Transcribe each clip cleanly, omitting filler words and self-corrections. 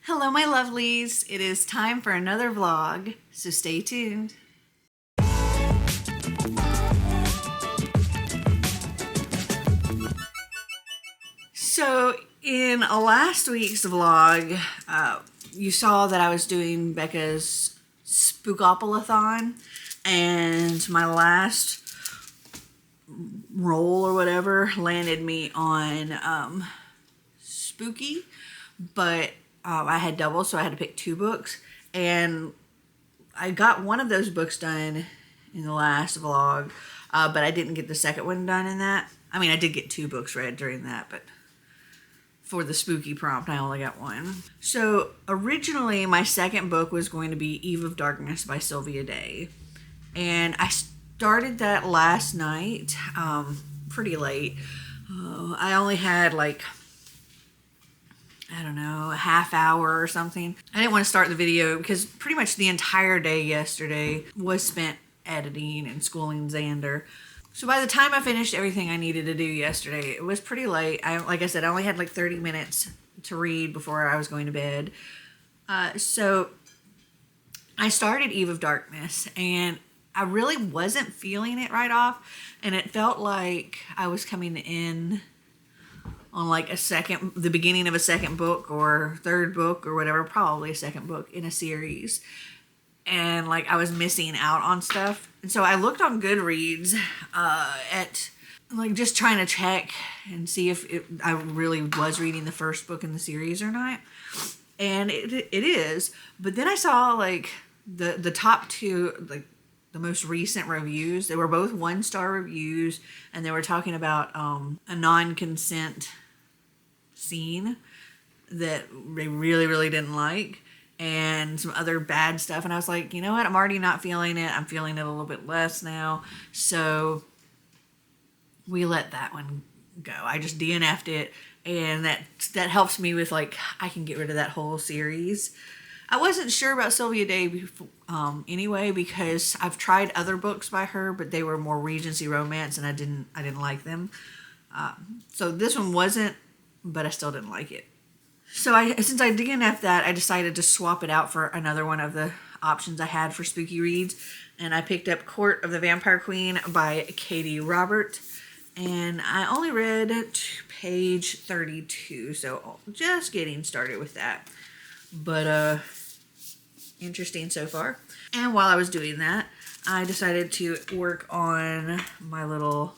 Hello, my lovelies. It is time for another vlog, so stay tuned. So, in last week's vlog, you saw that I was doing Becca's Spookopoly-thon, and my last roll or whatever landed me on Spooky, but I had double, so I had to pick two books, and I got one of those books done in the last vlog, but I didn't get the second one done in that. I mean, I did get two books read during that, but for the spooky prompt, I only got one. So originally, my second book was going to be Eve of Darkness by Sylvia Day, and I started that last night, pretty late. I only had like, I don't know, a half hour or something. I didn't want to start the video because pretty much the entire day yesterday was spent editing and schooling Xander. So by the time I finished everything I needed to do yesterday, it was pretty late. Like I said, I only had like 30 minutes to read before I was going to bed. So I started Eve of Darkness, and I really wasn't feeling it right off. And it felt like I was coming in on like the beginning of a second book or third book or whatever, probably a second book in a series. And like I was missing out on stuff. And so I looked on Goodreads at like just trying to check and see if I really was reading the first book in the series or not. And it is. But then I saw like the top two, like the most recent reviews. They were both 1-star reviews, and they were talking about a non-consent scene that they really didn't like, and some other bad stuff. And I was like, you know what, I'm already not feeling it. I'm feeling it a little bit less now, so we let that one go. I just DNF'd it, and that helps me with like, I can get rid of that whole series. I wasn't sure about Sylvia Day before, anyway, because I've tried other books by her, but they were more Regency romance, and I didn't like them. So this one wasn't, but I still didn't like it. So since I DNF'd that, I decided to swap it out for another one of the options I had for spooky reads, and I picked up Court of the Vampire Queen by Katie Robert, and I only read to page 32, so just getting started with that. But interesting so far. And while I was doing that, I decided to work on my little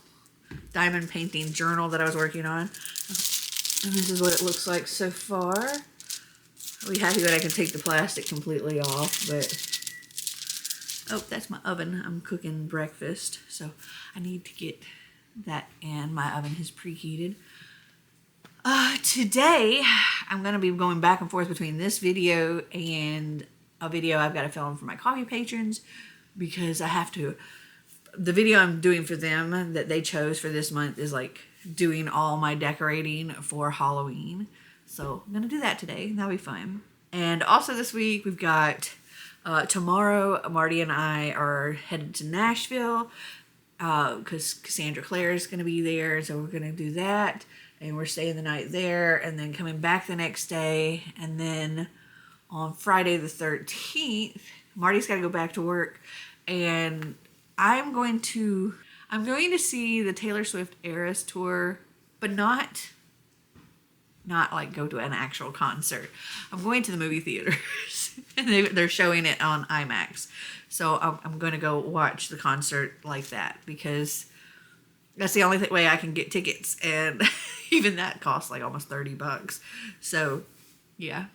diamond painting journal that I was working on. And this is what it looks like so far. I'll be happy that I can take the plastic completely off, but oh, that's my oven. I'm cooking breakfast, so I need to get that in. My oven has preheated. Today, I'm going to be going back and forth between this video and a video I've got to film for my coffee patrons, because I have to. The video I'm doing for them that they chose for this month is like doing all my decorating for Halloween. So I'm going to do that today. That'll be fun. And also this week we've got tomorrow, Marty and I are headed to Nashville because Cassandra Clare is going to be there. So we're going to do that. And we're staying the night there and then coming back the next day. And then on Friday the 13th, Marty's got to go back to work. And I'm going to see the Taylor Swift Eras tour, but not like go to an actual concert. I'm going to the movie theaters, and they're showing it on IMAX. So I'm going to go watch the concert like that, because that's the only way I can get tickets, and even that costs like almost $30. So yeah,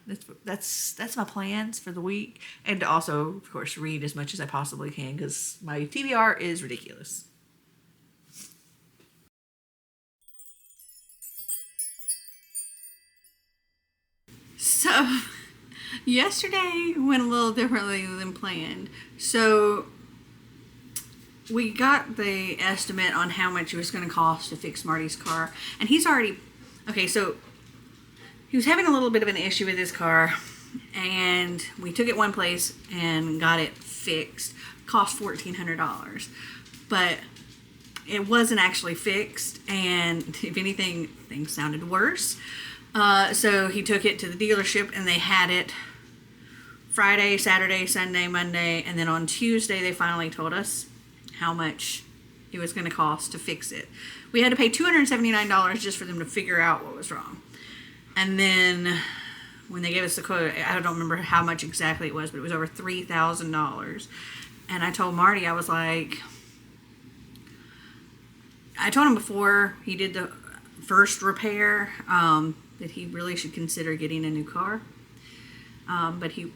that's my plans for the week, and to also, of course, read as much as I possibly can, because my TBR is ridiculous. So yesterday went a little differently than planned. So we got the estimate on how much it was going to cost to fix Marty's car, and he's already okay. So he was having a little bit of an issue with his car, and we took it one place and got it fixed. Cost $1,400, but it wasn't actually fixed, and if anything, things sounded worse. So he took it to the dealership and they had it Friday, Saturday, Sunday, Monday, and then on Tuesday they finally told us how much it was going to cost to fix it. We had to pay $279 just for them to figure out what was wrong. And then when they gave us the quote, I don't remember how much exactly it was, but it was over $3,000. And I told Marty, I was like, I told him before he did the first repair that he really should consider getting a new car. But he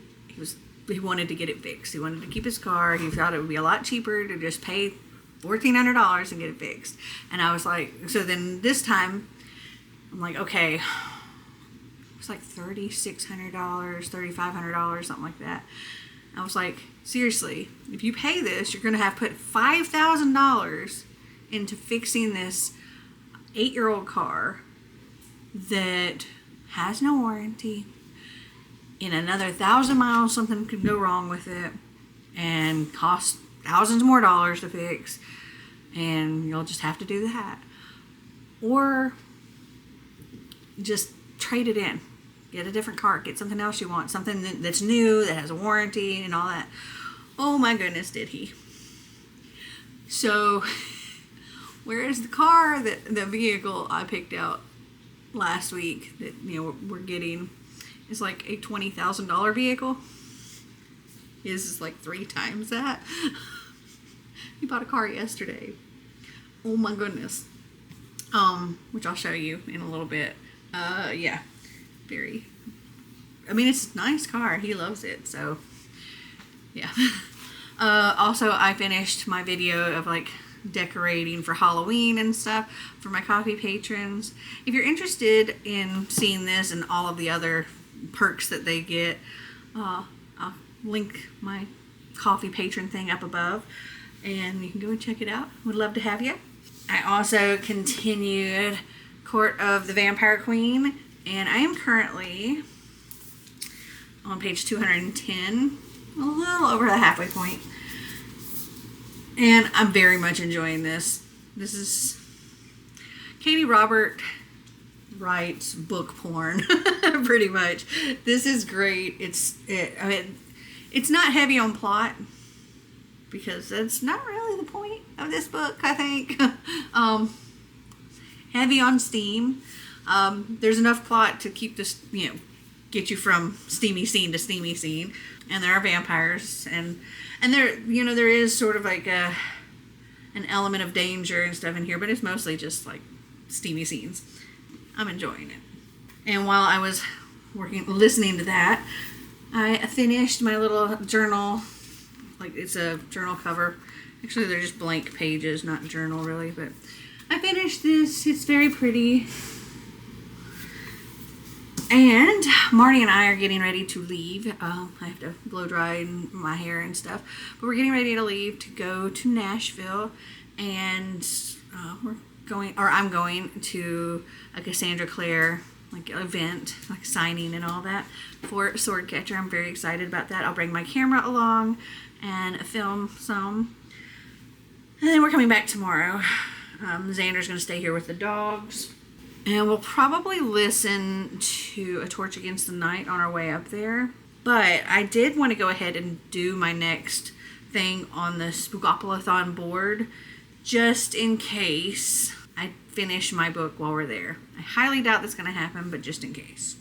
wanted to get it fixed. He wanted to keep his car. He thought it would be a lot cheaper to just pay $1,400 and get it fixed. And I was like, so then this time, I'm like, okay, it's like $3,600, $3,500, something like that. I was like, seriously, if you pay this, you're going to have put $5,000 into fixing this 8-year-old car that has no warranty. In another 1,000 miles, something could go wrong with it and cost thousands more dollars to fix, and you'll just have to do that. Or just trade it in. Get a different car. Get something else you want. Something that's new, that has a warranty and all that. Oh my goodness, did he. So, whereas the car, the vehicle I picked out last week that, we're getting is like a $20,000 vehicle. His is like 3 times that. He bought a car yesterday. Oh my goodness. Which I'll show you in a little bit. Yeah. It's a nice car. He loves it, so yeah. Also, I finished my video of like decorating for Halloween and stuff for my coffee patrons. If you're interested in seeing this and all of the other perks that they get, I'll link my coffee patron thing up above and you can go and check it out. Would love to have you. I also continued Court of the Vampire Queen, and I am currently on page 210, a little over the halfway point. And I'm very much enjoying this. This is Katie Robert writes book porn, pretty much. This is great. It's not heavy on plot, because that's not really the point of this book, I think. Heavy on steam. There's enough plot to keep this, get you from steamy scene to steamy scene. And there are vampires, and there, there is sort of like an element of danger and stuff in here, but it's mostly just like steamy scenes. I'm enjoying it. And while I was listening to that, I finished my little journal. Like, it's a journal cover. Actually, they're just blank pages, not journal really, but I finished this. It's very pretty. And Marty and I are getting ready to leave. I have to blow dry my hair and stuff. But we're getting ready to leave to go to Nashville. And I'm going to a Cassandra Clare event, like signing and all that for Swordcatcher. I'm very excited about that. I'll bring my camera along and film some. And then we're coming back tomorrow. Xander's going to stay here with the dogs. And we'll probably listen to A Torch Against the Night on our way up there. But I did want to go ahead and do my next thing on the Spookopoly board, just in case I finish my book while we're there. I highly doubt that's going to happen, but just in case.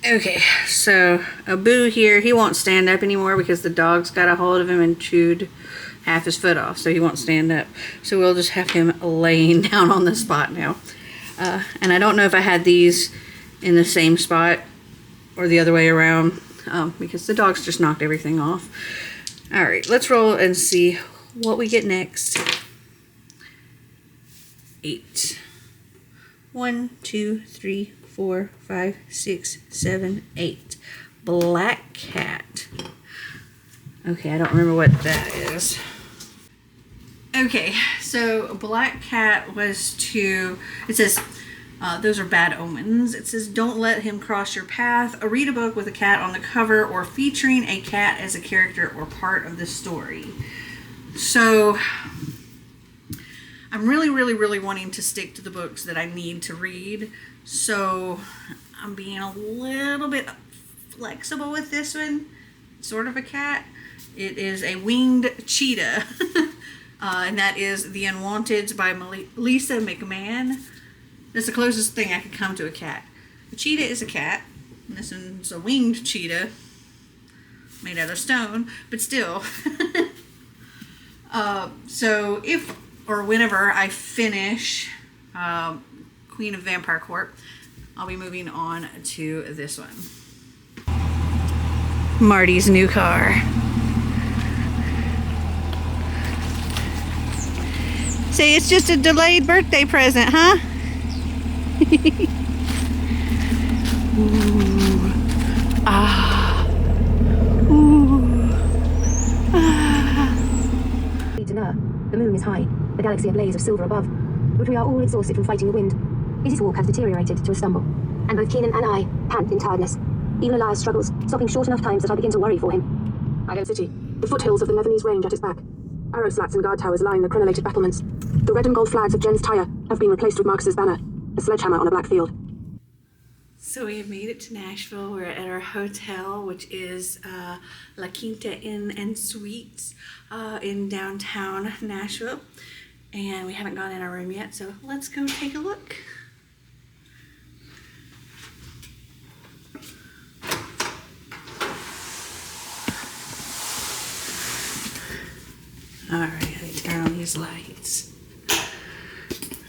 Okay, so Abu here, he won't stand up anymore because the dogs got a hold of him and chewed half his foot off, so he won't stand up. So we'll just have him laying down on the spot now. And I don't know if I had these in the same spot or the other way around, because the dogs just knocked everything off. All right, let's roll and see what we get next. 8. 1, 2, 3, 4, 5, 6, 7, 8. Black Cat. Okay, I don't remember what that is. Okay, so Black Cat was it says, those are bad omens. It says, don't let him cross your path. Read a book with a cat on the cover or featuring a cat as a character or part of the story. So, I'm really, really, really wanting to stick to the books that I need to read. So I'm being a little bit flexible with this one. Sort of a cat. It is a winged cheetah. And that is The Unwanteds by Lisa McMahon. That's the closest thing I could come to a cat. The cheetah is a cat. And this one's a winged cheetah. Made out of stone. But still. So if or whenever I finish Queen of Vampire Court, I'll be moving on to this one. Marty's new car. Say it's just a delayed birthday present, huh? Ooh. Ah. Ooh. Ah. The moon is high, the galaxy a blaze of silver above, but we are all exhausted from fighting the wind. His walk has deteriorated to a stumble, and both Keenan and I pant in tiredness. Even Elias struggles, stopping short enough times that I begin to worry for him. Iron City, the foothills of the Nevinese range at its back. Arrow slats and guard towers line the crenellated battlements. The red and gold flags of Jen's Tyre have been replaced with Marcus's banner, a sledgehammer on a black field. So we have made it to Nashville. We're at our hotel, which is La Quinta Inn and Suites in downtown Nashville. And we haven't gone in our room yet, so let's go take a look. Alright, let me turn on these lights.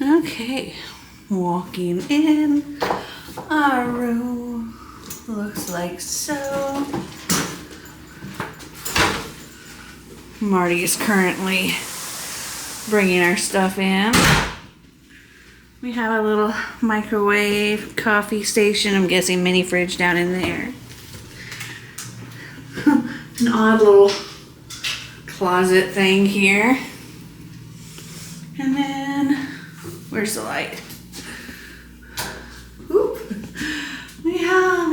Okay, walking in. Our room looks like so. Marty is currently bringing our stuff in. We have a little microwave, coffee station, I'm guessing mini fridge down in there. An odd little closet thing here. And then, where's the light? Oop. We have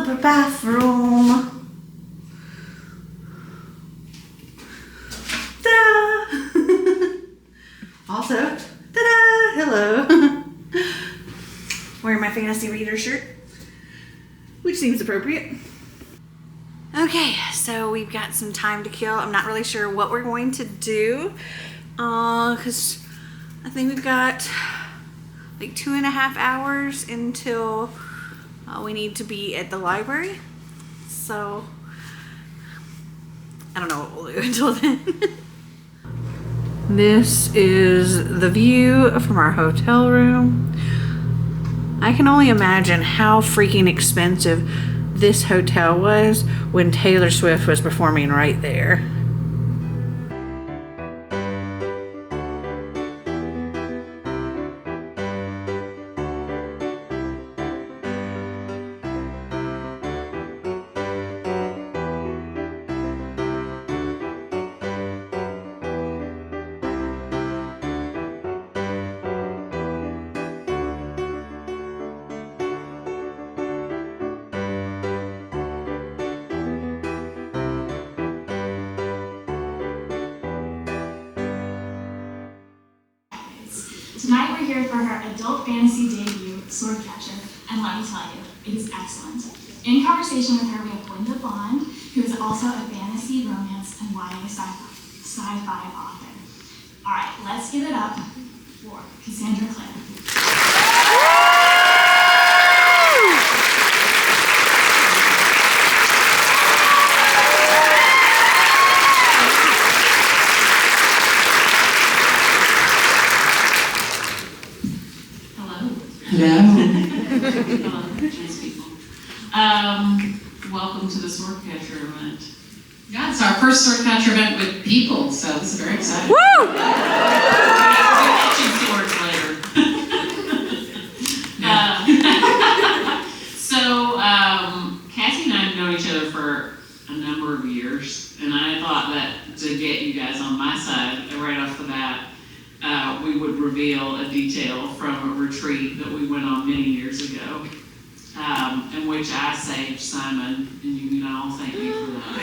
the bathroom. Ta-da! Also, ta-da! Hello. Wearing my fantasy reader shirt, which seems appropriate. Okay, so we've got some time to kill. I'm not really sure what we're going to do, because I think we've got like 2.5 hours until we need to be at the library. So I don't know what we'll do until then. This is the view from our hotel room. I can only imagine how freaking expensive this hotel was when Taylor Swift was performing right there. Tonight we're here for her adult fantasy debut, Swordcatcher, and let me tell you, it is excellent. In conversation with her, we have Linda Bond, who is also a fantasy, romance, and YA sci-fi author. All right, let's give it up for Cassandra Clare. Hello, nice people. Welcome to the Swordcatcher event. Yeah, it's our first Swordcatcher event with people, so this is very exciting. Woo! Catching swords later. So, Cassie and I have known each other for a number of years, and I thought that to get you guys on my side right off the bat, we would reveal a detail from a retreat that we went on many years ago, in which I saved Simon, and you can all thank me for that.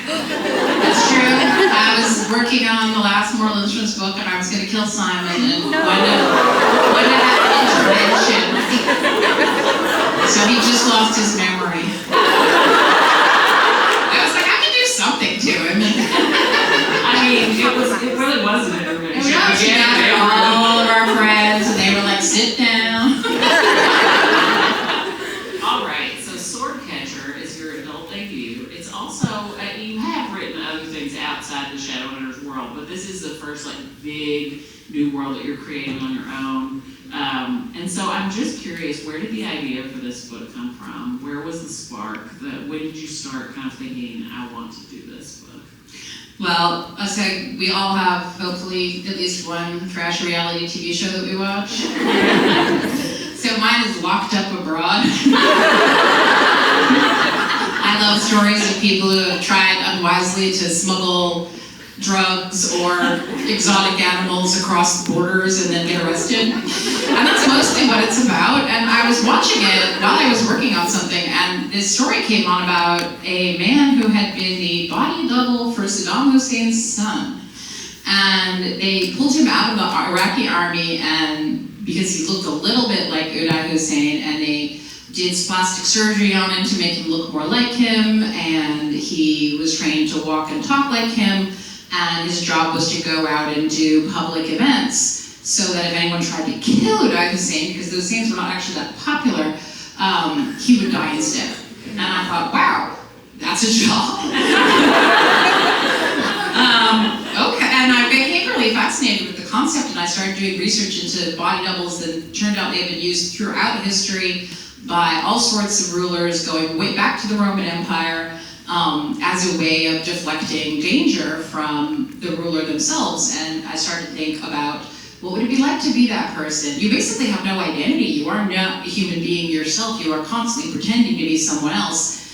It's true. I was working on the last Moral Instruments book, and I was going to kill Simon, and Wanda had an intervention. So he just lost his memory. I was like, I can do something to him. I mean, it really wasn't an intervention. We gathered all of our friends, and they were like, sit down. All right, so Swordcatcher is your adult debut. It's also, you have written other things outside the Shadowhunters world, but this is the first like big new world that you're creating on your own. And so I'm just curious, where did the idea for this book come from? Where was the spark? When did you start kind of thinking, I want to do this book? Well, I say we all have hopefully at least one trash reality TV show that we watch. So mine is Locked Up Abroad. I love stories of people who have tried unwisely to smuggle drugs or exotic animals across borders and then get arrested. And that's mostly what it's about. And I was watching it while I was working on something, and this story came on about a man who had been the body double for Saddam Hussein's son. And they pulled him out of the Iraqi army, and because he looked a little bit like Uday Hussein, and they did plastic surgery on him to make him look more like him, and he was trained to walk and talk like him. And his job was to go out and do public events so that if anyone tried to kill Uday Hussein, because the Husseins were not actually that popular, he would die instead. And I thought, wow, that's a job. Okay, and I became really fascinated with the concept, and I started doing research into body doubles that turned out they've been used throughout history by all sorts of rulers going way back to the Roman Empire. As a way of deflecting danger from the ruler themselves. And I started to think about, what would it be like to be that person? You basically have no identity. You are not a human being yourself. You are constantly pretending to be someone else.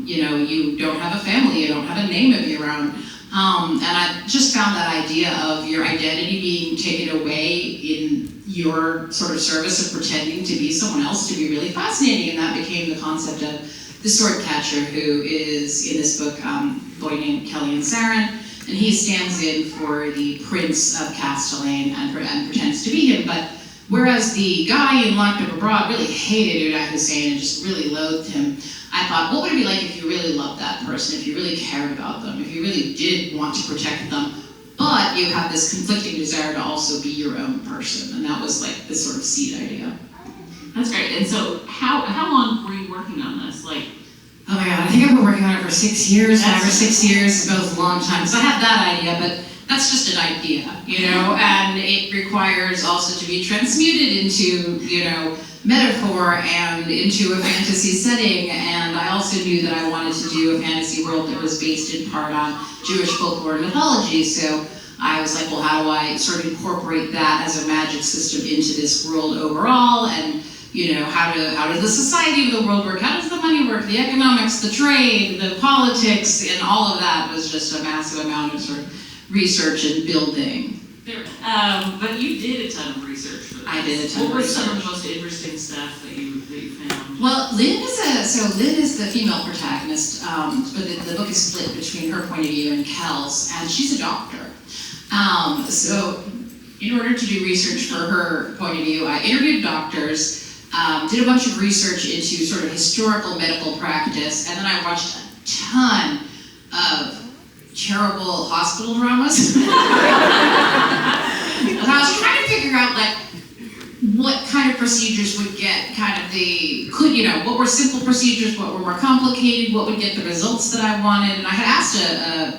You don't have a family. You don't have a name of your own. And I just found that idea of your identity being taken away in your sort of service of pretending to be someone else to be really fascinating. And that became the concept of the Swordcatcher, who is in this book, a boy named Kellyan Sarin, and he stands in for the Prince of Castellane and pretends to be him. But whereas the guy in Locked Up Abroad really hated Uday Hussein and just really loathed him, I thought, what would it be like if you really loved that person, if you really cared about them, if you really did want to protect them, but you have this conflicting desire to also be your own person? And that was like this sort of seed idea. That's great. And so how long were you working on this? Oh my God, I think I've been working on it for 6 years, 5 or 6 years, it's both a long time. So I had that idea, but that's just an idea, and it requires also to be transmuted into, metaphor and into a fantasy setting. And I also knew that I wanted to do a fantasy world that was based in part on Jewish folklore and mythology. So I was like, well, how do I sort of incorporate that as a magic system into this world overall? And how does the society of the world work? How does the money work? The economics, the trade, the politics, and all of that was just a massive amount of sort of research and building. But you did a ton of research for this. I did a ton of research. What was some of the most interesting stuff that you found? Well, Lynn is the female protagonist, but the book is split between her point of view and Kel's, and she's a doctor. So in order to do research for her point of view, I interviewed doctors, did a bunch of research into sort of historical medical practice, and then I watched a ton of terrible hospital dramas. And I was trying to figure out what kind of procedures would get what were simple procedures, what were more complicated, what would get the results that I wanted. And I had asked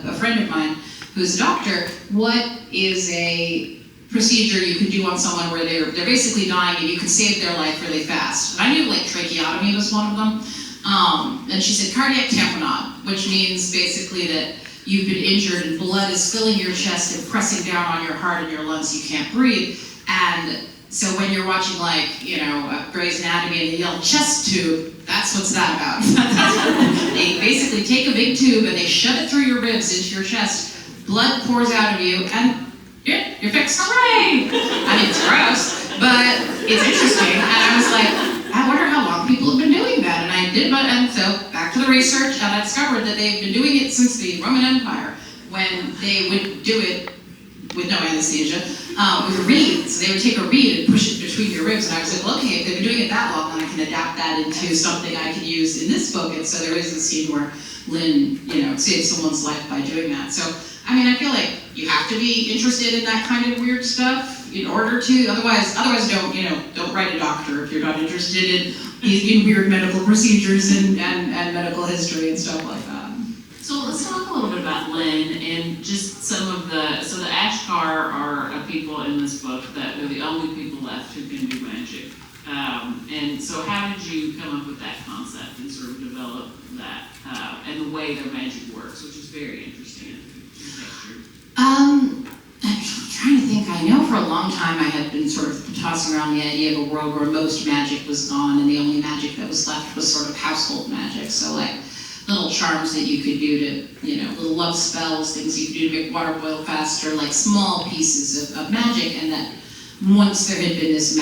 a friend of mine who's a doctor, what is a procedure you could do on someone where they're basically dying and you can save their life really fast. And I knew tracheotomy was one of them. And she said cardiac tamponade, which means basically that you've been injured and blood is filling your chest and pressing down on your heart and your lungs, you can't breathe. And so when you're watching Grey's Anatomy and they yell chest tube, that's what's that about. They basically take a big tube and they shove it through your ribs into your chest, blood pours out of you, and you're fixed. Hooray! I mean, it's gross, but it's interesting. And I was like, I wonder how long people have been doing that. And I did, and so back to the research, and I discovered that they've been doing it since the Roman Empire. when they would do it with no anesthesia, with a reed. So they would take a reed and push it between your ribs, and I was like, well, okay, if they've been doing it that long, then I can adapt that into something I can use in this book. And so there is a scene where Lynn, saves someone's life by doing that. So, I mean, I feel like you have to be interested in that kind of weird stuff in order to, otherwise don't write a doctor if you're not interested in weird medical procedures and medical history and stuff like that. So let's talk a little bit about Lynn and just some of the Ashkar are a people in this book that are the only people left who can do magic. And so how did you come up with that concept and sort of develop that and the way their magic works, which is very interesting in texture? I'm trying to think. I know for a long time I had been sort of tossing around the idea of a world where most magic was gone and the only magic that was left was sort of household magic. So like little charms that you could do to, little love spells, things you could do to make water boil faster, like small pieces of magic, and that once there had been this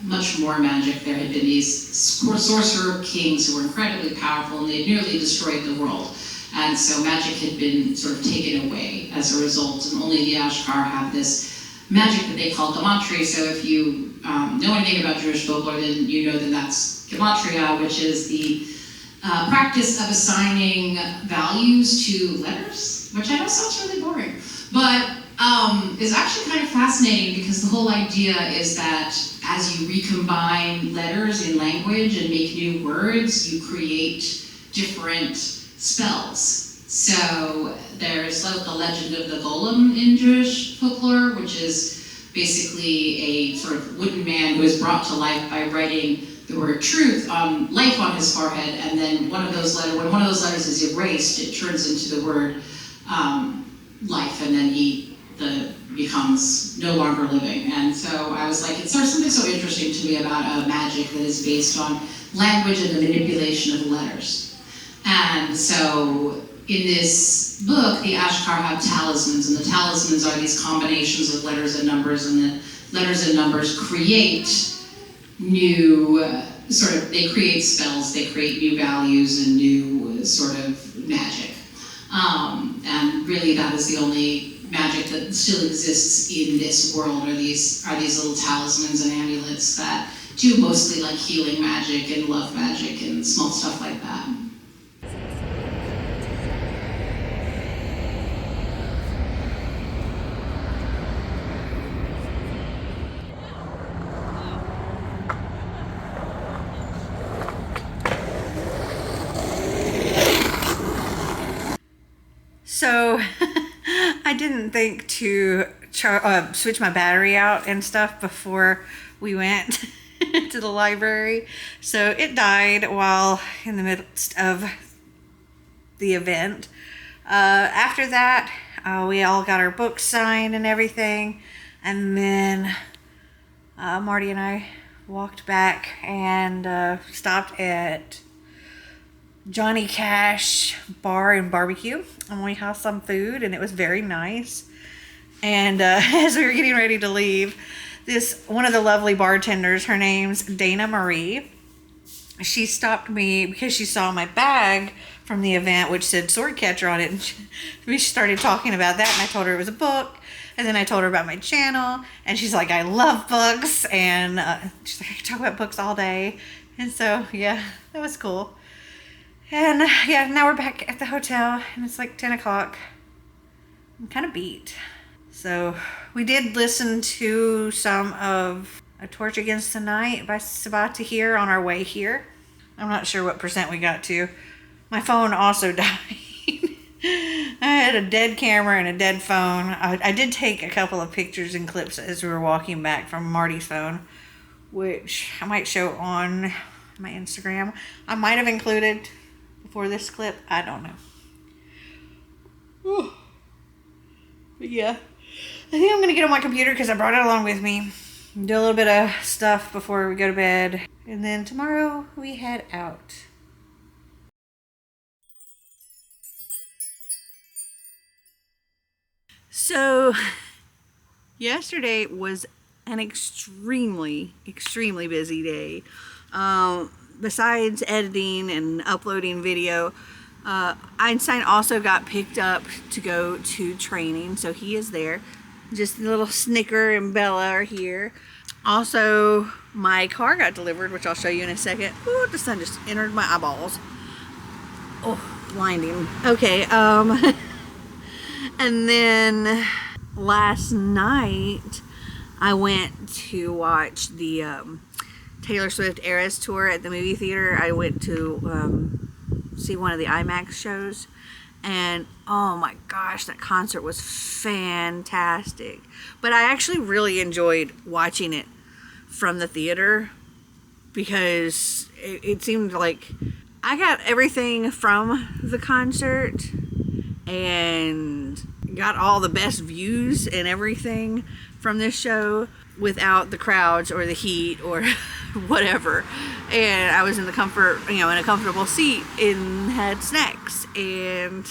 much more magic, there had been these sorcerer kings who were incredibly powerful, and they had nearly destroyed the world. And so magic had been sort of taken away as a result, and only the Ashkar have this magic that they call gematria. So if you know anything about Jewish folklore, then you know that that's gematria, which is the practice of assigning values to letters, which I know sounds really boring, but is actually kind of fascinating because the whole idea is that as you recombine letters in language and make new words, you create different spells. So there's like the legend of the golem in Jewish folklore, which is basically a sort of wooden man who is brought to life by writing the word truth on life on his forehead, and then when one of those letters is erased, it turns into the word life, and then he becomes no longer living. And so I was like, there's something so interesting to me about a magic that is based on language and the manipulation of letters. And so in this book, the Ashkar have talismans, and the talismans are these combinations of letters and numbers, and the letters and numbers create new they create spells, they create new values and new sort of magic. And really that is the only magic that still exists in this world are these little talismans and amulets that do mostly like healing magic and love magic and small stuff like that. So I didn't think to switch my battery out and stuff before we went to the library. So it died while in the midst of the event. After that, we all got our books signed and everything. And then Marty and I walked back and stopped at Johnny Cash Bar and Barbecue, and we had some food, and it was very nice. And as we were getting ready to leave, one of the lovely bartenders, her name's Dana Marie, she stopped me because she saw my bag from the event, which said Swordcatcher on it, and we started talking about that, and I told her it was a book, and then I told her about my channel, and she's like, I love books, and she's like, I can talk about books all day. And so, yeah, that was cool. And yeah, now we're back at the hotel, and it's like 10 o'clock. I'm kind of beat. So we did listen to some of A Torch Against the Night by Sabah Tahir on our way here. I'm not sure what percent we got to. My phone also died. I had a dead camera and a dead phone. I did take a couple of pictures and clips as we were walking back from Marty's phone, which I might show on my Instagram. I might have included before this clip. I don't know. Whew. But yeah, I think I'm going to get on my computer because I brought it along with me. Do a little bit of stuff before we go to bed. And then tomorrow we head out. So yesterday was an extremely busy day. Besides editing and uploading video, Einstein also got picked up to go to training, so he is there. Just a little Snicker and Bella are here. Also, my car got delivered, which I'll show you in a second. Ooh, the sun just entered my eyeballs. Oh, blinding. Okay, and then last night I went to watch the Taylor Swift Eras tour at the movie theater. I went to see one of the IMAX shows, and oh my gosh, that concert was fantastic. But I actually really enjoyed watching it from the theater because it seemed like I got everything from the concert and got all the best views and everything from this show without the crowds or the heat or whatever. And I was in the comfort, in a comfortable seat and had snacks, and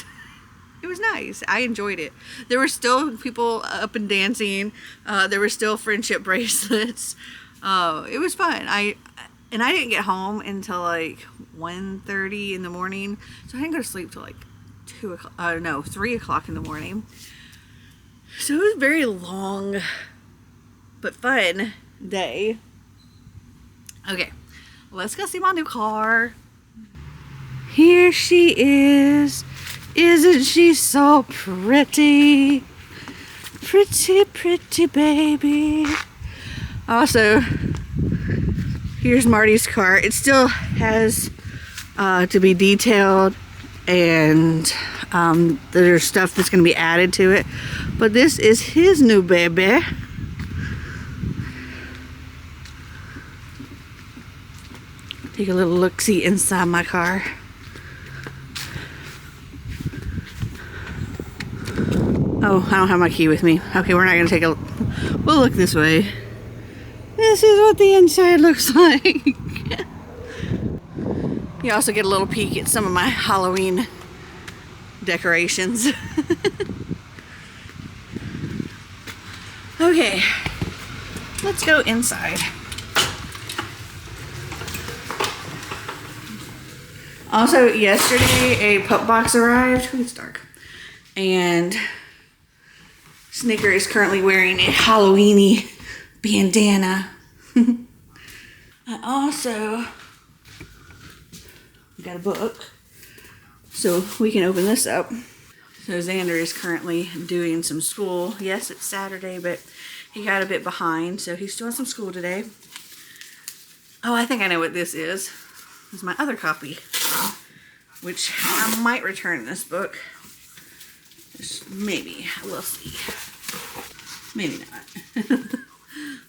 it was nice. I enjoyed it. There were still people up and dancing. There were still friendship bracelets. It was fun. I didn't get home until like 1:30 in the morning, so I didn't go to sleep till like 3 o'clock in the morning. So it was a very long but fun day. Okay, let's go see my new car. Here she is. Isn't she so pretty? Pretty, pretty baby. Also, here's Marty's car. It still has to be detailed, and there's stuff that's going to be added to it. But this is his new baby. Take a little look-see inside my car. Oh, I don't have my key with me. Okay, we're not going to take a... We'll look this way. This is what the inside looks like. You also get a little peek at some of my Halloween decorations. Okay, let's go inside. Also, yesterday a pup box arrived. Ooh, it's dark. And Snicker is currently wearing a Halloween-y bandana. I also got a book, so we can open this up. So Xander is currently doing some school. Yes, it's Saturday, but he got a bit behind, so he's doing some school today. Oh, I think I know what this is. This is my other copy, which I might return this book. Just maybe. We'll see. Maybe not.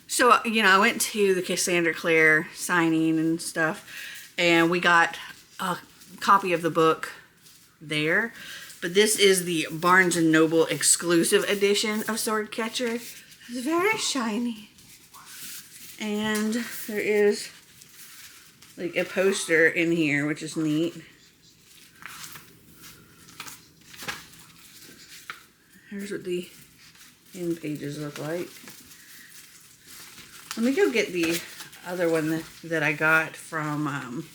So, I went to the Cassandra Clare signing and stuff, and we got a copy of the book there. But this is the Barnes & Noble exclusive edition of Swordcatcher. It's very shiny. And there is like a poster in here, which is neat. Here's what the end pages look like. Let me go get the other one that I got from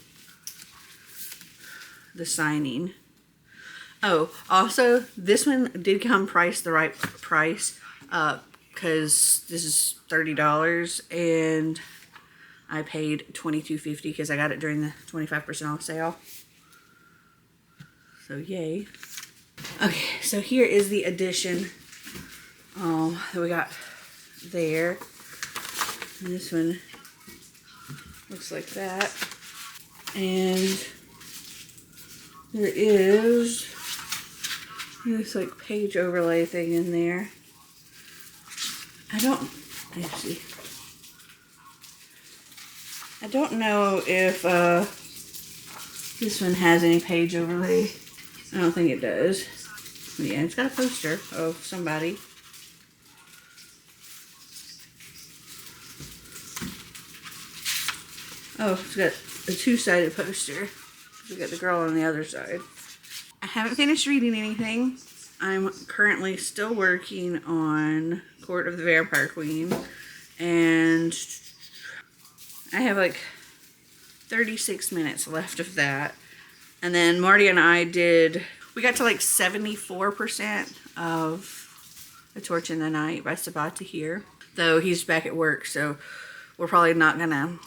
the signing. Oh, also, this one did come priced the right price, because this is $30, and I paid $22.50 because I got it during the 25% off sale. So, yay. Okay, so here is the edition that we got there. And this one looks like that. And there is this like page overlay thing in there. Let's see. I don't know if this one has any page overlay. I don't think it does. But yeah, it's got a poster of somebody. Oh, it's got a two-sided poster. We got the girl on the other side. I haven't finished reading anything. I'm currently still working on Court of the Vampire Queen, and I have like 36 minutes left of that. And then Marty and I we got to like 74% of A Torch in the Night by Sabbat Tahir. Though he's back at work, so we're probably not gonna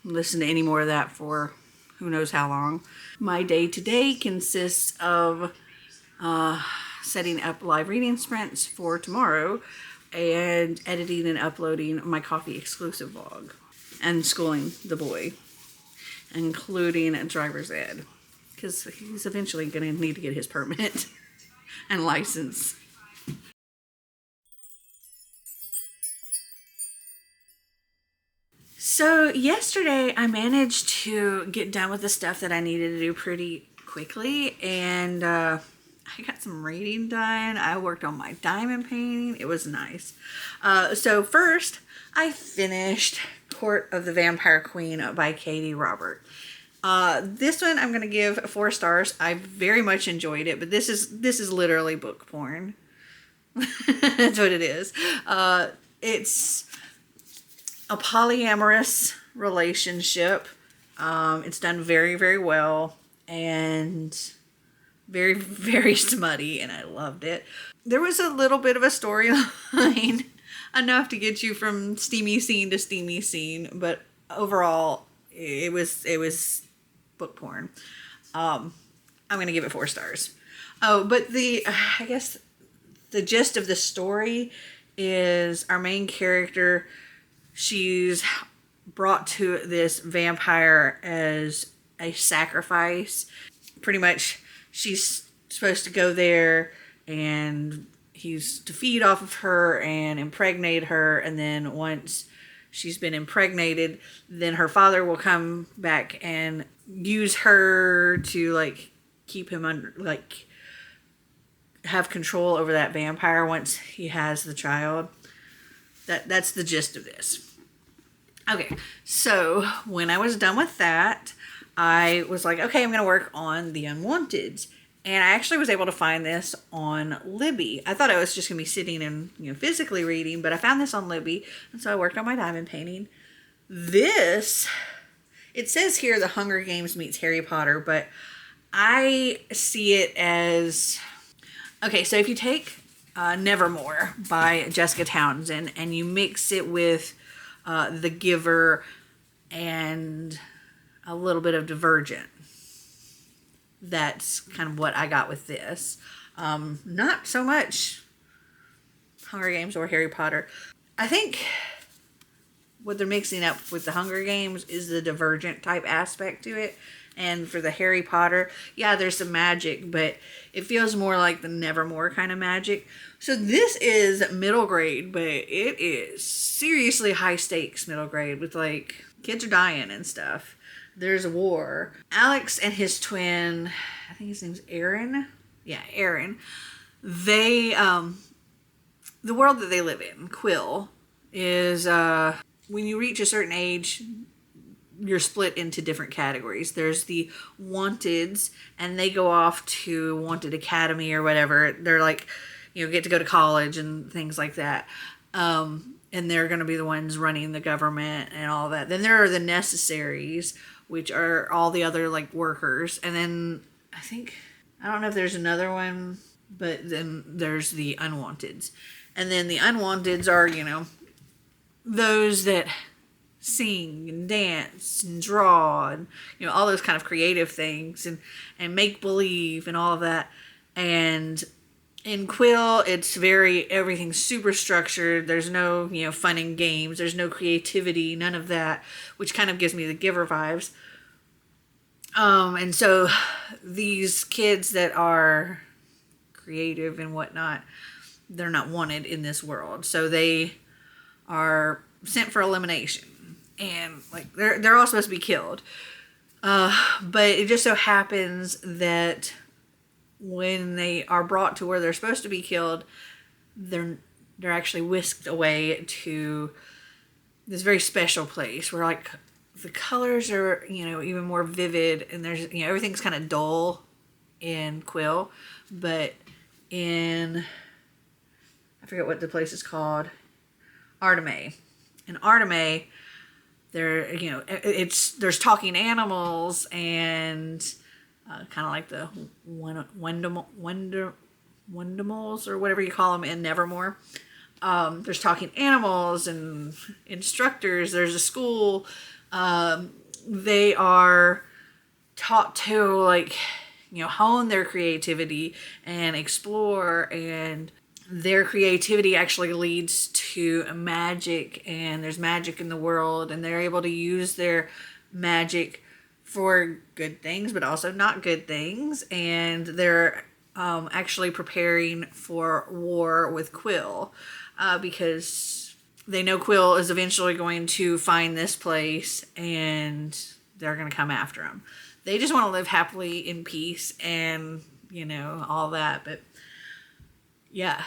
listen to any more of that for who knows how long. My day today consists of setting up live reading sprints for tomorrow and editing and uploading my coffee exclusive vlog and schooling the boy, including driver's ed, because he's eventually going to need to get his permit and license. So yesterday I managed to get done with the stuff that I needed to do pretty quickly, and I got some reading done. I worked on my diamond painting. It was nice. So first I finished Court of the Vampire Queen by Katie Robert. This one I'm going to give 4 stars. I very much enjoyed it, but this is literally book porn. That's what it is. It's a polyamorous relationship. It's done very, very well and very, very smutty, and I loved it. There was a little bit of a storyline, enough to get you from steamy scene to steamy scene, but overall it was book porn. I'm gonna give it 4 stars. Oh, but I guess the gist of the story is our main character, she's brought to this vampire as a sacrifice. Pretty much she's supposed to go there and he's to feed off of her and impregnate her, and then once she's been impregnated, then her father will come back and use her to like keep him under, like have control over that vampire once he has the child. That's the gist of this. Okay, so when I was done with that, I was like, okay, I'm going to work on The Unwanteds. And I actually was able to find this on Libby. I thought I was just going to be sitting and physically reading, but I found this on Libby, and so I worked on my diamond painting. This, it says here The Hunger Games meets Harry Potter, but I see it as, okay, so if you take Nevermore by Jessica Townsend and you mix it with The Giver and a little bit of Divergent, that's kind of what I got with this. Not so much Hunger Games or Harry Potter. I think what they're mixing up with the Hunger Games is the Divergent type aspect to it. And for the Harry Potter, yeah, there's some magic, but it feels more like the Nevermore kind of magic. So this is middle grade, but it is seriously high stakes middle grade with like kids are dying and stuff. There's a war. Alex and his twin, I think his name's Aaron. Yeah, Aaron. They, the world that they live in, Quill, is when you reach a certain age, you're split into different categories. There's the Wanteds, and they go off to Wanted Academy or whatever. They're like, get to go to college and things like that. And they're going to be the ones running the government and all that. Then there are the Necessaries, which are all the other like workers. And then I don't know if there's another one, but then there's the Unwanteds. And then the Unwanteds are, those that sing and dance and draw and, all those kind of creative things and make believe and all of that. And in Quill, it's everything's super structured. There's no, fun and games. There's no creativity, none of that, which kind of gives me the Giver vibes. And so these kids that are creative and whatnot, they're not wanted in this world. So they are sent for elimination. And like they're all supposed to be killed. But it just so happens that when they are brought to where they're supposed to be killed, they're actually whisked away to this very special place where like the colors are, even more vivid, and there's, everything's kind of dull in Quill, but I forget what the place is called, Arteme. In Arteme, there's talking animals and kind of like the Wendimals or whatever you call them in Nevermore. There's talking animals and instructors. There's a school. They are taught to, like, hone their creativity and explore, and their creativity actually leads to magic, and there's magic in the world, and they're able to use their magic for good things but also not good things, and they're actually preparing for war with Quill, because they know Quill is eventually going to find this place and they're going to come after him. They just want to live happily in peace and all that. But yeah,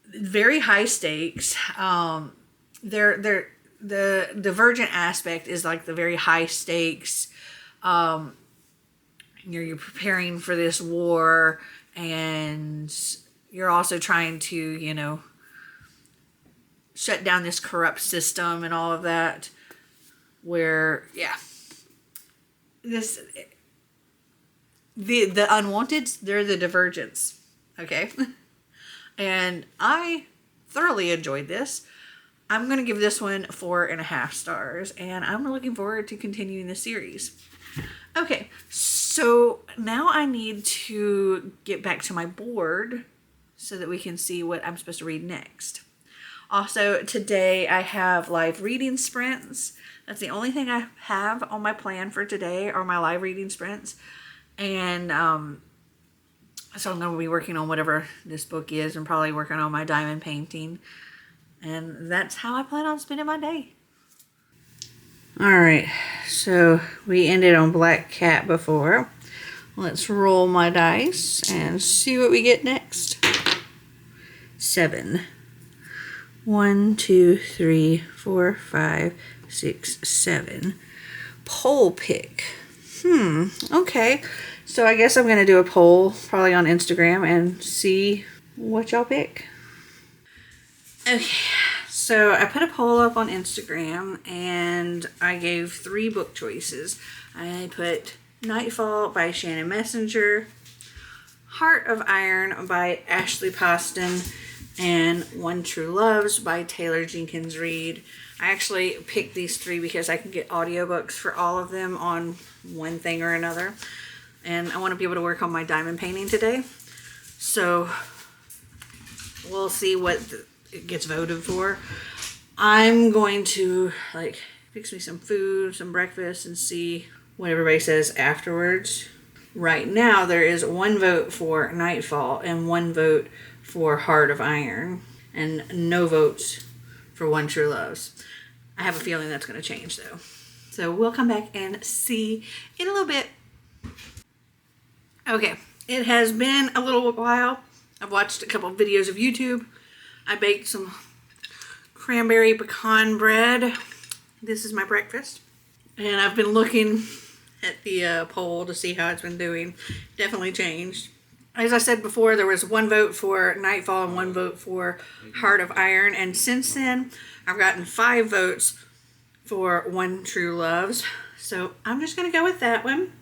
very high stakes. The divergent aspect is like the very high stakes. You're preparing for this war, and you're also trying to shut down this corrupt system and all of that. Where the unwanted, they're the divergents, okay? And I thoroughly enjoyed this. I'm going to give this one 4.5 stars, and I'm looking forward to continuing the series. Okay, so now I need to get back to my board so that we can see what I'm supposed to read next. Also, today I have live reading sprints. That's the only thing I have on my plan for today are my live reading sprints. And so I'm going to be working on whatever this book is and probably working on my diamond painting. And that's how I plan on spending my day. Alright, so we ended on Black Cat before. Let's roll my dice and see what we get next. 7. 1, 2, 3, 4, 5, 6, 7. Poll pick. Okay. So I guess I'm going to do a poll probably on Instagram and see what y'all pick. Okay. So I put a poll up on Instagram and I gave 3 book choices. I put Nightfall by Shannon Messenger, Heart of Iron by Ashley Poston, and One True Loves by Taylor Jenkins Reid. I actually picked these 3 because I can get audiobooks for all of them on one thing or another. And I want to be able to work on my diamond painting today. So we'll see what it gets voted for. I'm going to fix me some food, some breakfast, and see what everybody says afterwards. Right now there is 1 vote for Nightfall and 1 vote for Heart of Iron, and no votes for One True Loves. I have a feeling that's going to change though. So we'll come back and see in a little bit. Okay, it has been a little while. I've watched a couple of videos of YouTube. I baked some cranberry pecan bread. This is my breakfast. And I've been looking at the poll to see how it's been doing. Definitely changed. As I said before, there was 1 vote for Nightfall and 1 vote for Heart of Iron. And since then, I've gotten 5 votes for One True Loves. So I'm just going to go with that one.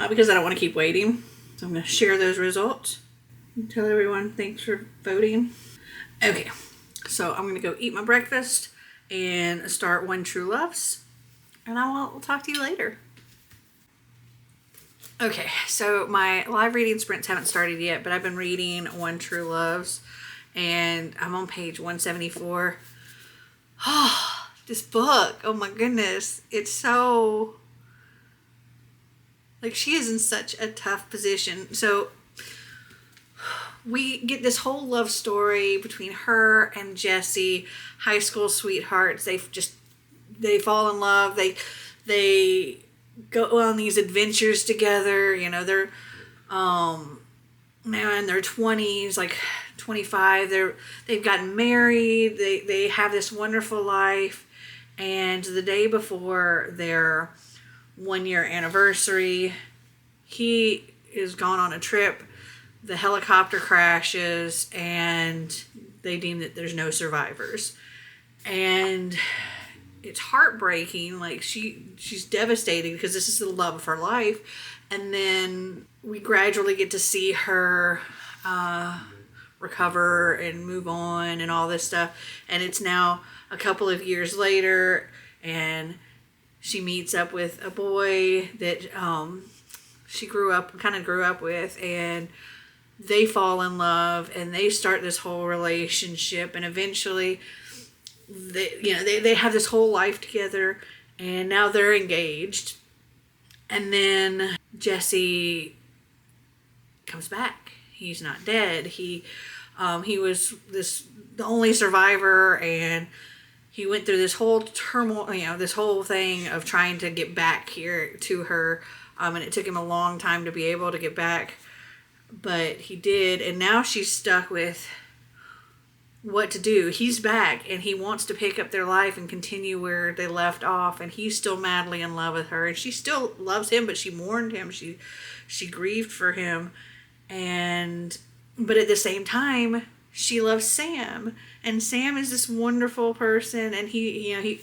Because I don't want to keep waiting. So I'm going to share those results. And tell everyone thanks for voting. Okay. So I'm going to go eat my breakfast and start One True Loves. And I will talk to you later. Okay, so my live reading sprints haven't started yet, but I've been reading One True Loves, and I'm on page 174. Oh, this book, oh my goodness, it's so, she is in such a tough position. So we get this whole love story between her and Jesse, high school sweethearts. They fall in love. They go on these adventures together. They're now in their 20s, 25. They've gotten married. They have this wonderful life. And the day before their 1-year anniversary, he is gone on a trip. The helicopter crashes and they deem that there's no survivors. And it's heartbreaking. She's devastated because this is the love of her life. And then we gradually get to see her recover and move on and all this stuff. And it's now a couple of years later, and she meets up with a boy that she grew up with, and they fall in love and they start this whole relationship, and eventually they have this whole life together, and now they're engaged. And then Jesse comes back. He's not dead. He was the only survivor, and he went through this whole turmoil, this whole thing of trying to get back here to her. And it took him a long time to be able to get back, but he did. And now she's stuck with what to do. He's back, and he wants to pick up their life and continue where they left off. And he's still madly in love with her, and she still loves him, but she mourned him. She grieved for him, but at the same time, she loves Sam, and Sam is this wonderful person. And he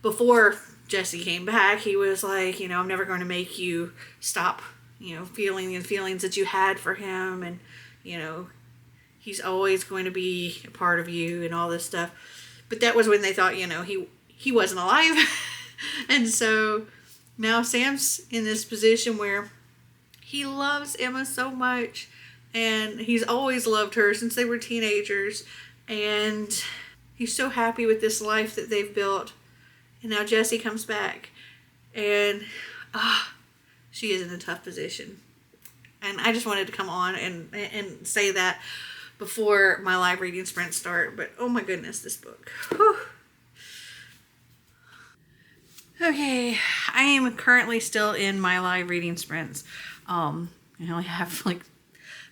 before Jesse came back, he was like, I'm never going to make you stop, feeling the feelings that you had for him, and he's always going to be a part of you and all this stuff. But that was when they thought, he wasn't alive. And so now Sam's in this position where he loves Emma so much, and he's always loved her since they were teenagers, and he's so happy with this life that they've built. And now Jesse comes back, and she is in a tough position. And I just wanted to come on and say that before my live reading sprints start. But oh my goodness, this book. Whew. Okay, I am currently still in my live reading sprints. I only have like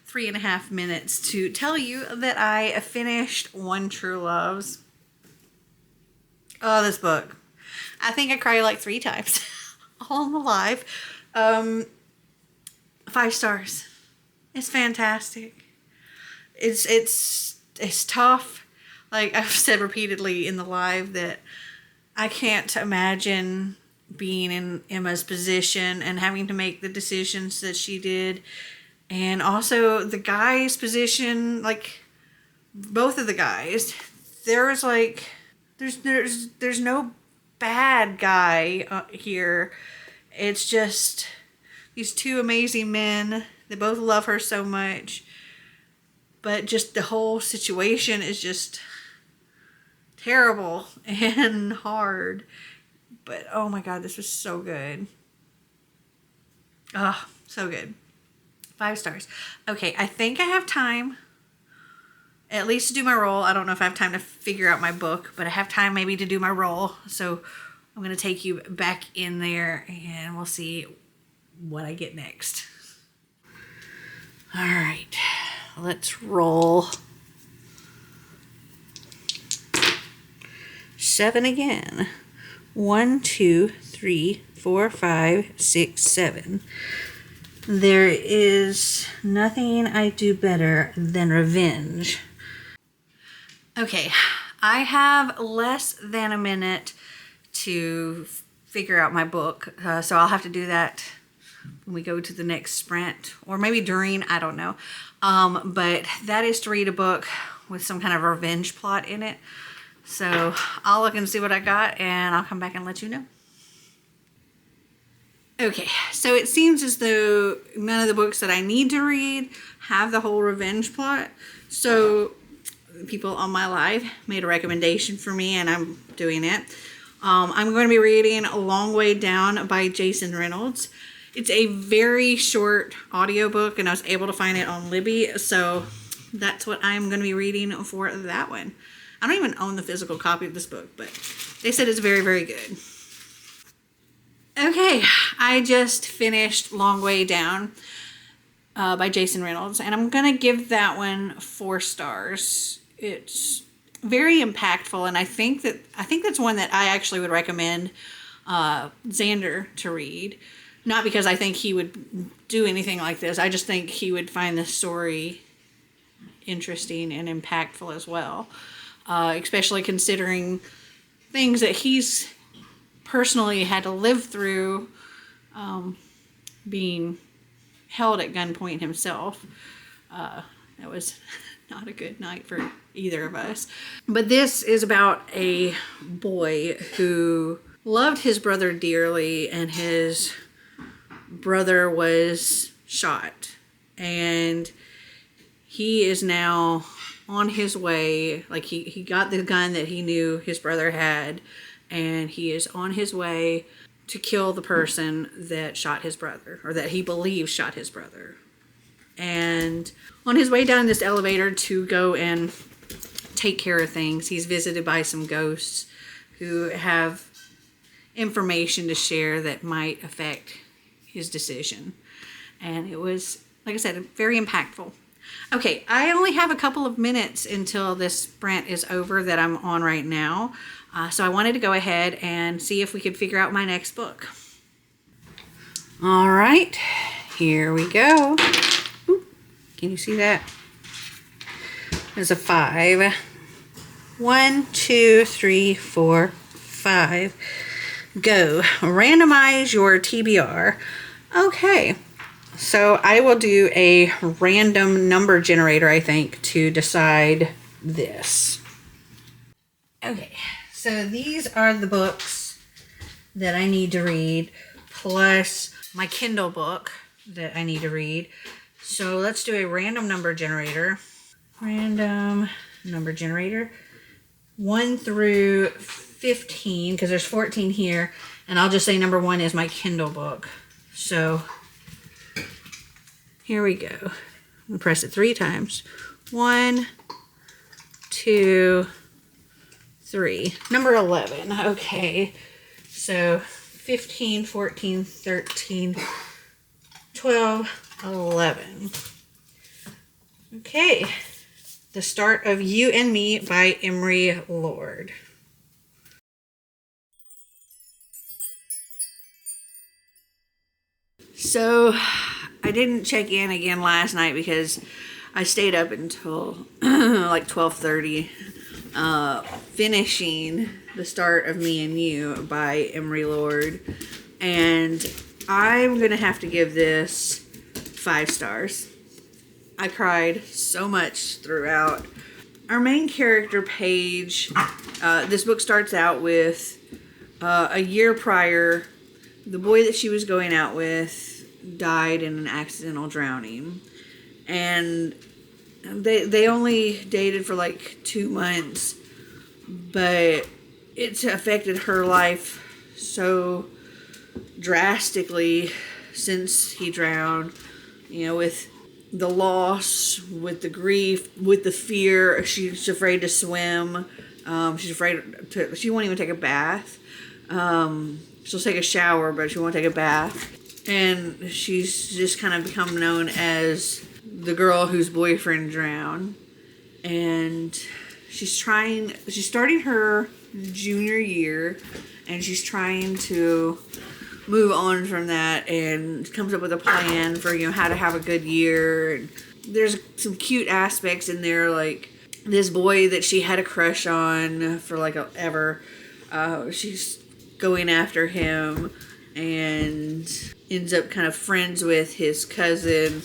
3.5 minutes to tell you that I finished One True Loves. Oh, this book. I think I cried like 3 times all on the live. 5 stars. It's fantastic. It's tough. Like I've said repeatedly in the live that I can't imagine being in Emma's position and having to make the decisions that she did. And also the guy's position, like both of the guys, there's no bad guy here. It's just these 2 amazing men. They both love her so much, but just the whole situation is just terrible and hard. But oh my God, this was so good. Oh, so good. 5 stars. Okay, I think I have time at least to do my roll. I don't know if I have time to figure out my book, but I have time maybe to do my roll. So I'm going to take you back in there, and we'll see what I get next. All right, let's roll. 7 again. 1, 2, 3, 4, 5, 6, 7. There is nothing I do better than revenge. Okay, I have less than a minute to figure out my book, so I'll have to do that when we go to the next sprint, or maybe during, I don't know. But that is to read a book with some kind of revenge plot in it. So I'll look and see what I got, and I'll come back and let you know. Okay, so it seems as though none of the books that I need to read have the whole revenge plot. So people on my live made a recommendation for me, and I'm doing it. I'm going to be reading A Long Way Down by Jason Reynolds. It's a very short audiobook, and I was able to find it on Libby, so that's what I'm going to be reading for that one. I don't even own the physical copy of this book, but they said it's very, very good. Okay, I just finished Long Way Down by Jason Reynolds, and I'm going to give that one 4 stars. It's very impactful, and I think that's one that I actually would recommend Xander to read. Not because I think he would do anything like this. I just think he would find the story interesting and impactful as well. Especially considering things that he's personally had to live through being held at gunpoint himself. That was not a good night for either of us. But this is about a boy who loved his brother dearly, and his brother was shot. And he is now on his way. Like, he got the gun that he knew his brother had, and he is on his way to kill the person that shot his brother, or that he believes shot his brother. And on his way down this elevator to go and take care of things, he's visited by some ghosts who have information to share that might affect his decision. And it was, like I said, very impactful. Okay, I only have a couple of minutes until this sprint is over that I'm on right now. So I wanted to go ahead and see if we could figure out my next book. All right, here we go. Ooh, can you see that? There's a 5. 1, 2, 3, 4, 5. Go. Randomize your TBR. Okay. So I will do a random number generator, I think, to decide this. Okay. So these are the books that I need to read, plus my Kindle book that I need to read. So let's do a random number generator. Random number generator. 1 through 15, because there's 14 here, and I'll just say number 1 is my Kindle book. So here we go. I'm gonna press it 3 times. 1, 2, 3. Number 11. Okay. So 15, 14, 13, 12, 11. Okay. The Start of You and Me by Emery Lord. So I didn't check in again last night because I stayed up until like 12:30 finishing The Start of Me and You by Emery Lord, and I'm gonna have to give this 5 stars. I cried so much throughout. Our main character, Paige, this book starts out with a year prior, the boy that she was going out with died in an accidental drowning. And they only dated for like 2 months, but it's affected her life so drastically since he drowned, you know, with the loss, with the grief, with the fear. She's afraid to swim. She's afraid to, she won't even take a bath. She'll take a shower, but she won't take a bath. And she's just kind of become known as the girl whose boyfriend drowned. And she's starting her junior year, and she's trying to move on from that, and comes up with a plan for, you know, how to have a good year. And there's some cute aspects in there, like this boy that she had a crush on for like ever. She's going after him and ends up kind of friends with his cousin,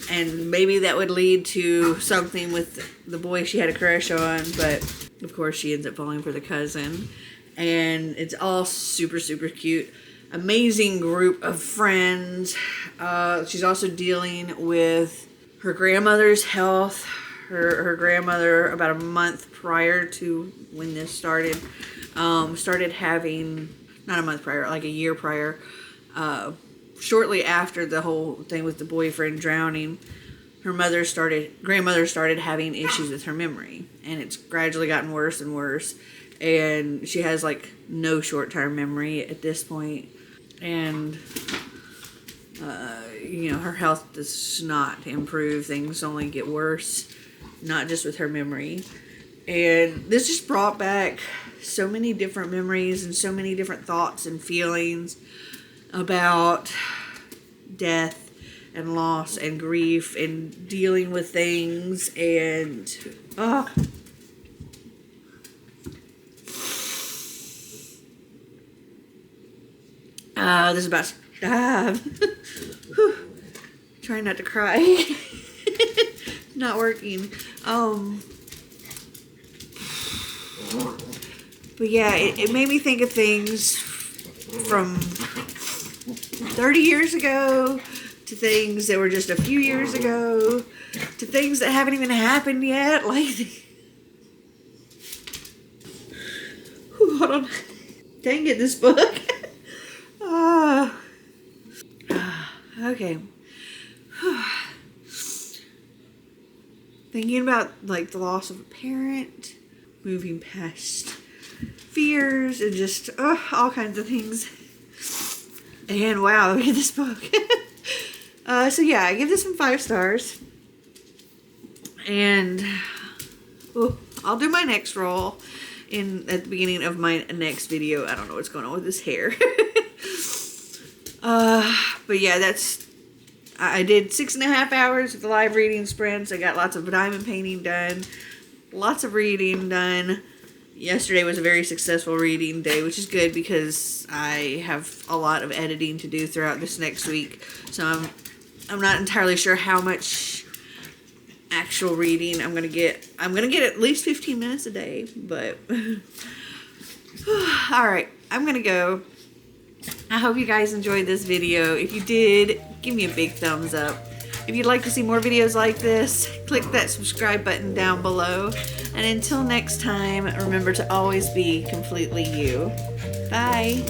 and maybe that would lead to something with the boy she had a crush on, but of course she ends up falling for the cousin. And it's all super, super cute. Amazing group of friends. She's also dealing with her grandmother's health. Her grandmother, about a month prior to when this started, started having, not a month prior, like a year prior, shortly after the whole thing with the boyfriend drowning, grandmother started having issues with her memory, and it's gradually gotten worse and worse, and she has like no short-term memory at this point. And you know, her health does not improve. Things only get worse, not just with her memory. And this just brought back so many different memories and so many different thoughts and feelings about death and loss and grief and dealing with things. And this is about Whew. Trying not to cry. Not working. But yeah, it made me think of things from 30 years ago to things that were just a few years ago to things that haven't even happened yet. Like, hold on. Dang it, this book. Okay. Thinking about like the loss of a parent, moving past fears, and just all kinds of things. And wow, look at this book. So yeah, I give this one 5 stars. And I'll do my next roll at the beginning of my next video. I don't know what's going on with this hair. But yeah, I did 6.5 hours of the live reading sprints. I got lots of diamond painting done, lots of reading done. Yesterday was a very successful reading day, which is good because I have a lot of editing to do throughout this next week. So I'm not entirely sure how much actual reading I'm gonna get. I'm gonna get at least 15 minutes a day, but all right, I'm gonna go. I hope you guys enjoyed this video. If you did, give me a big thumbs up. If you'd like to see more videos like this, click that subscribe button down below. And until next time, remember to always be completely you. Bye.